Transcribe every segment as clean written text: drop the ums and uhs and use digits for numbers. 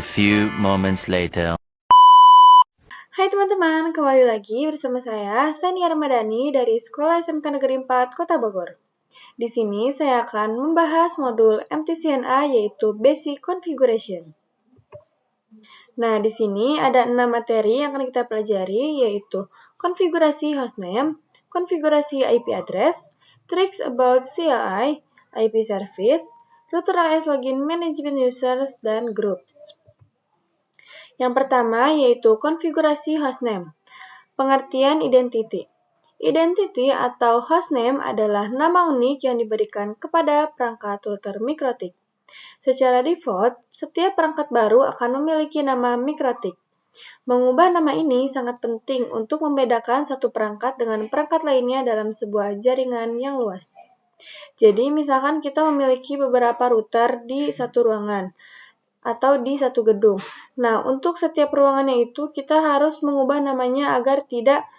few moments later. Hai teman-teman, kembali lagi bersama saya, Sania Ramadhani dari Sekolah SMK Negeri 4 Kota Bogor. Di sini saya akan membahas modul MTCNA yaitu Basic Configuration. Nah, di sini ada 6 materi yang akan kita pelajari yaitu konfigurasi hostname, konfigurasi IP address, tricks about CLI, IP service, router AS login management users, dan groups. Yang pertama yaitu konfigurasi hostname. Pengertian identity. Identity atau hostname adalah nama unik yang diberikan kepada perangkat router mikrotik. Secara default, setiap perangkat baru akan memiliki nama mikrotik. Mengubah nama ini sangat penting untuk membedakan satu perangkat dengan perangkat lainnya dalam sebuah jaringan yang luas. Jadi, misalkan kita memiliki beberapa router di satu ruangan atau di satu gedung. Nah, untuk setiap ruangannya itu kita harus mengubah namanya agar tidak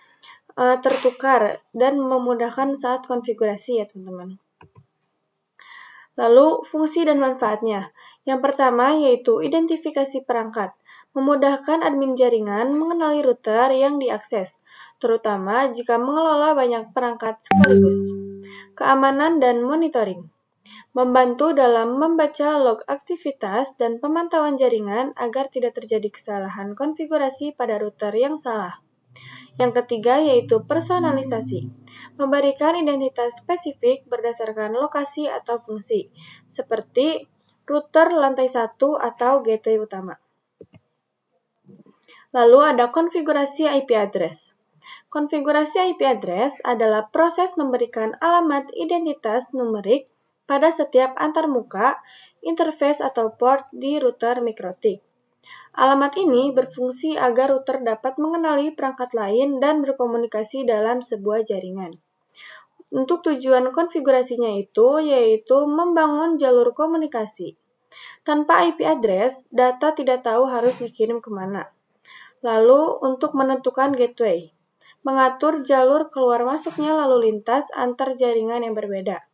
tertukar dan memudahkan saat konfigurasi ya teman-teman. Lalu, fungsi dan manfaatnya. Yang pertama yaitu identifikasi perangkat. Memudahkan admin jaringan mengenali router yang diakses, terutama jika mengelola banyak perangkat sekaligus. Keamanan dan monitoring. Membantu dalam membaca log aktivitas dan pemantauan jaringan agar tidak terjadi kesalahan konfigurasi pada router yang salah. Yang ketiga yaitu personalisasi. Memberikan identitas spesifik berdasarkan lokasi atau fungsi, seperti router lantai 1 atau gateway utama. Lalu ada konfigurasi IP address. Konfigurasi IP address adalah proses memberikan alamat identitas numerik pada setiap antarmuka, interface atau port di router mikrotik. Alamat ini berfungsi agar router dapat mengenali perangkat lain dan berkomunikasi dalam sebuah jaringan. Untuk tujuan konfigurasinya itu yaitu membangun jalur komunikasi. Tanpa IP address, data tidak tahu harus dikirim kemana. Lalu untuk menentukan gateway, mengatur jalur keluar masuknya lalu lintas antar jaringan yang berbeda.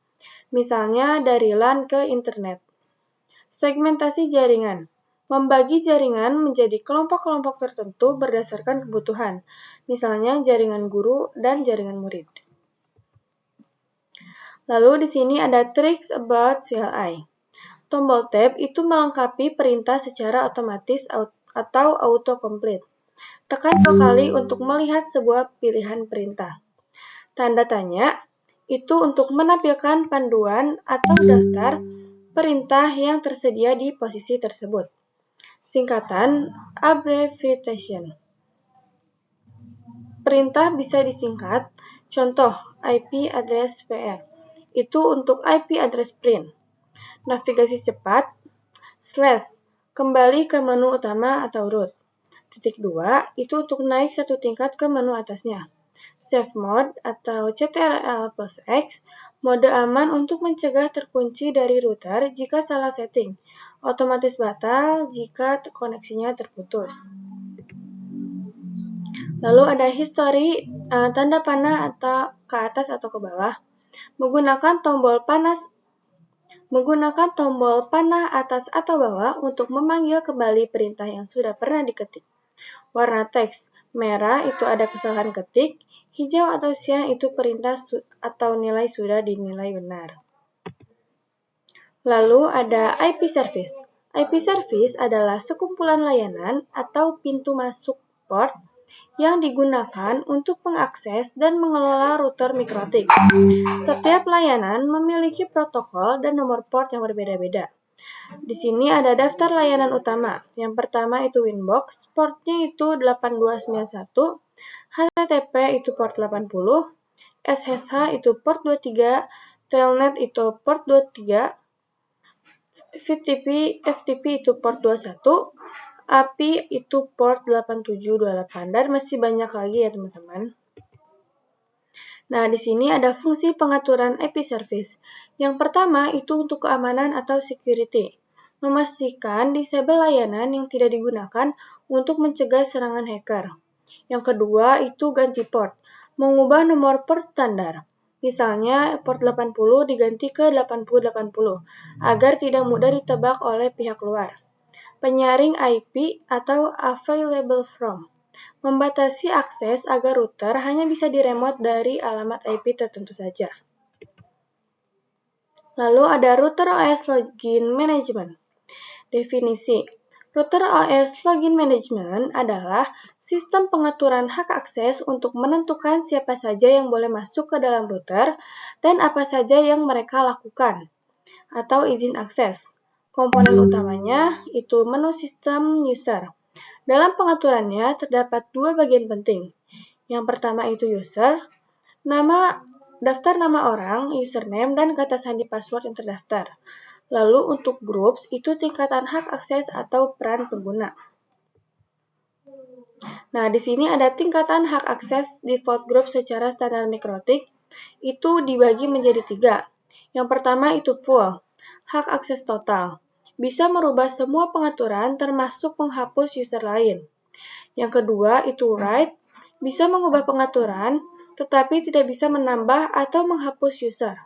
Misalnya dari LAN ke internet. Segmentasi jaringan. Membagi jaringan menjadi kelompok-kelompok tertentu berdasarkan kebutuhan. Misalnya jaringan guru dan jaringan murid. Lalu di sini ada tricks about CLI. Tombol tab itu melengkapi perintah secara otomatis atau autocomplete. Tekan 2 kali untuk melihat sebuah pilihan perintah. Tanda tanya itu untuk menampilkan panduan atau daftar perintah yang tersedia di posisi tersebut. Singkatan abbreviation. Perintah bisa disingkat, contoh IP address PR. Itu untuk IP address print. Navigasi cepat, / kembali ke menu utama atau root. Titik 2 itu untuk naik satu tingkat ke menu atasnya. Safe mode atau CTRL+X, mode aman untuk mencegah terkunci dari router jika salah setting. Otomatis batal jika koneksinya terputus. Lalu ada history, tanda panah atau ke atas atau ke bawah. Menggunakan tombol panah atas atau bawah untuk memanggil kembali perintah yang sudah pernah diketik. Warna teks, merah itu ada kesalahan ketik, hijau atau cyan itu perintah atau nilai sudah dinilai benar. Lalu ada IP service. IP service adalah sekumpulan layanan atau pintu masuk port yang digunakan untuk mengakses dan mengelola router mikrotik. Setiap layanan memiliki protokol dan nomor port yang berbeda-beda. Di sini ada daftar layanan utama. Yang pertama itu Winbox, portnya itu 8291, HTTP itu port 80, SSH itu port 23, Telnet itu port 23, FTP itu port 21, API itu port 8728, dan masih banyak lagi ya teman-teman. Nah, di sini ada fungsi pengaturan IP service. Yang pertama itu untuk keamanan atau security. Memastikan disable layanan yang tidak digunakan untuk mencegah serangan hacker. Yang kedua itu ganti port. Mengubah nomor port standar. Misalnya port 80 diganti ke 8080 agar tidak mudah ditebak oleh pihak luar. penyaring IP atau available from, membatasi akses agar router hanya bisa diremote dari alamat IP tertentu saja. Lalu ada router OS login management. Definisi: router OS login management adalah sistem pengaturan hak akses untuk menentukan siapa saja yang boleh masuk ke dalam router dan apa saja yang mereka lakukan, atau izin akses. Komponen utamanya itu menu sistem user. Dalam pengaturannya terdapat dua bagian penting. Yang pertama itu user, daftar nama orang, username, dan kata sandi password yang terdaftar. Lalu untuk groups, itu tingkatan hak akses atau peran pengguna. Nah, di sini ada tingkatan hak akses default group secara standar nekrotik, itu dibagi menjadi 3. Yang pertama itu full, hak akses total. Bisa merubah semua pengaturan termasuk menghapus user lain. Yang kedua itu write, bisa mengubah pengaturan, tetapi tidak bisa menambah atau menghapus user.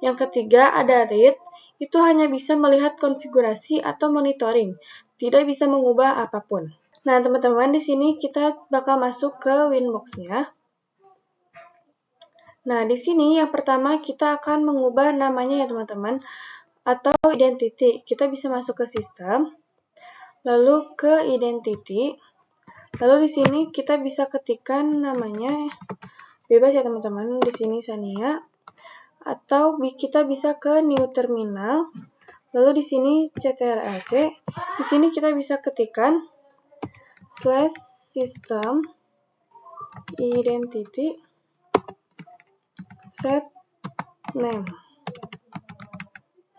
Yang ketiga ada read, itu hanya bisa melihat konfigurasi atau monitoring, tidak bisa mengubah apapun. Nah, teman-teman, di sini kita bakal masuk ke Winbox-nya. Nah, di sini yang pertama kita akan mengubah namanya ya, teman-teman, atau identity. Kita bisa masuk ke sistem, lalu ke identity. Lalu di sini kita bisa ketikkan namanya, bebas ya teman-teman, di sini Sania. Atau kita bisa ke new terminal. Lalu di sini ctrl+c. Di sini kita bisa ketikkan /system identity set name.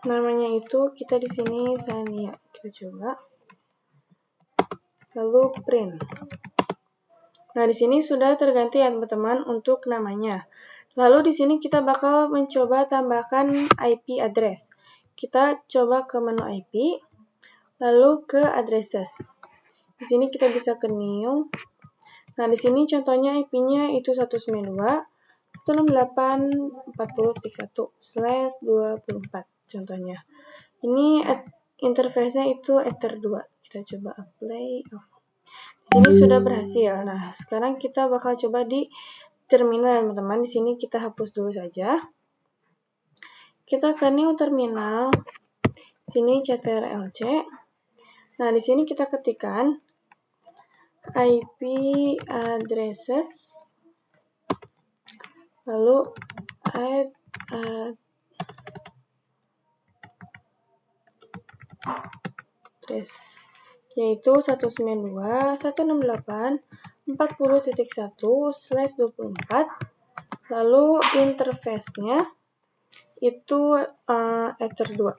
Namanya itu kita di sini Sania. Kita coba. Lalu print. Nah, di sini sudah terganti ya teman-teman untuk namanya. Lalu di sini kita bakal mencoba tambahkan IP address. Kita coba ke menu IP, lalu ke addresses. Di sini kita bisa ke new. Nah, di sini contohnya IP-nya itu 192.168.40.1/24 contohnya. Ini interface-nya itu Ether 2. Kita coba apply. Di sini sudah berhasil. Nah, sekarang kita bakal coba di terminal, teman-teman. Di sini kita hapus dulu saja. Kita ke new terminal. Sini ctrl+c. Nah, di sini kita ketikkan IP addresses. Lalu add address, yaitu 192.168.40.1/24. Lalu interface-nya itu Ether 2.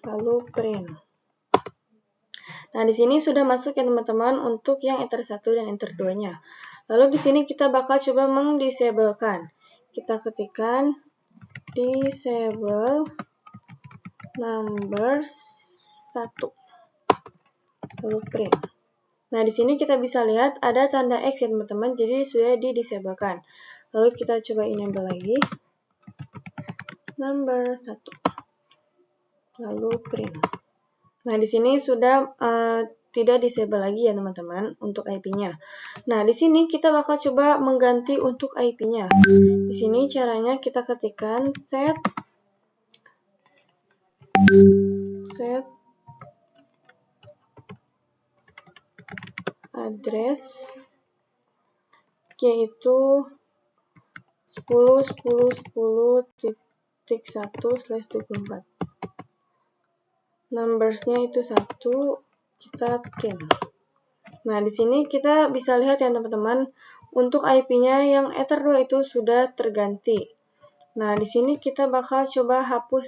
Lalu print. Nah, di sini sudah masuk ya teman-teman untuk yang Ether 1 dan Ether 2-nya. Lalu di sini kita bakal coba mendisablekan. Kita ketikkan disable numbers 1. Lalu print. Nah, di sini kita bisa lihat ada tanda X ya teman-teman, jadi sudah didisablekan. Lalu kita coba enable lagi. Number 1. Lalu print. Nah, di sini sudah tidak disable lagi ya teman-teman untuk IP-nya. Nah, di sini kita bakal coba mengganti untuk IP-nya. Di sini caranya kita ketikkan set address, yaitu 10.10.10.1/24. Numbersnya itu 1, kita print. Nah, di sini kita bisa lihat ya teman-teman, untuk IP-nya yang Ether 2 itu sudah terganti. Nah, di sini kita bakal coba hapus,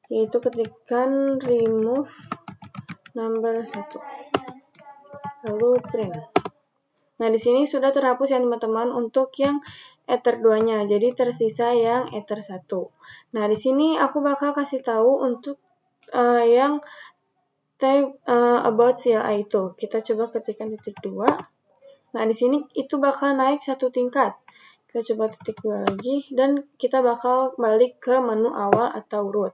yaitu ketikkan remove number 1. Lalu print. Nah, di sini sudah terhapus ya teman-teman untuk yang Ether 2-nya. Jadi tersisa yang Ether 1. Nah, di sini aku bakal kasih tahu untuk yang type about CLI itu. Kita coba ketikkan titik 2. Nah, di sini itu bakal naik 1 tingkat. Kita coba titik 2 lagi dan kita bakal balik ke menu awal atau root.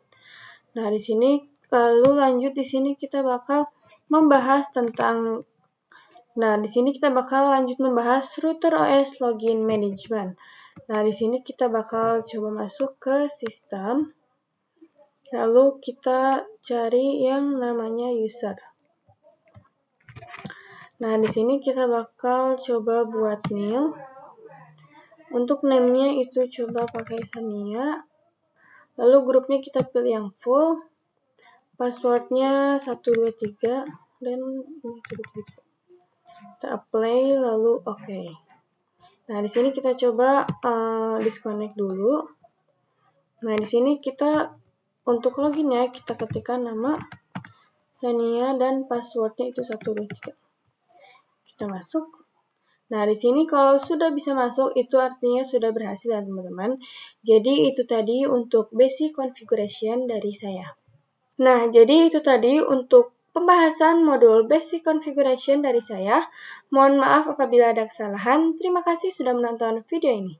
Nah, di sini Lalu lanjut di sini kita bakal membahas tentang di sini kita bakal lanjut membahas router OS login management. Nah, di sini kita bakal coba masuk ke sistem. Lalu kita cari yang namanya user. Nah, di sini kita bakal coba buat new. Untuk name-nya itu coba pakai Sania. Lalu grupnya kita pilih yang full. Passwordnya 123 dan ini 123. Kita apply lalu oke. Nah, di sini kita coba disconnect dulu. Nah, di sini kita untuk loginnya kita ketikkan nama Sania dan passwordnya itu 123. Kita masuk. Nah, di sini kalau sudah bisa masuk itu artinya sudah berhasil ya teman-teman. Jadi itu tadi untuk basic configuration dari saya. Nah, jadi itu tadi untuk pembahasan modul basic configuration dari saya. Mohon maaf apabila ada kesalahan. Terima kasih sudah menonton video ini.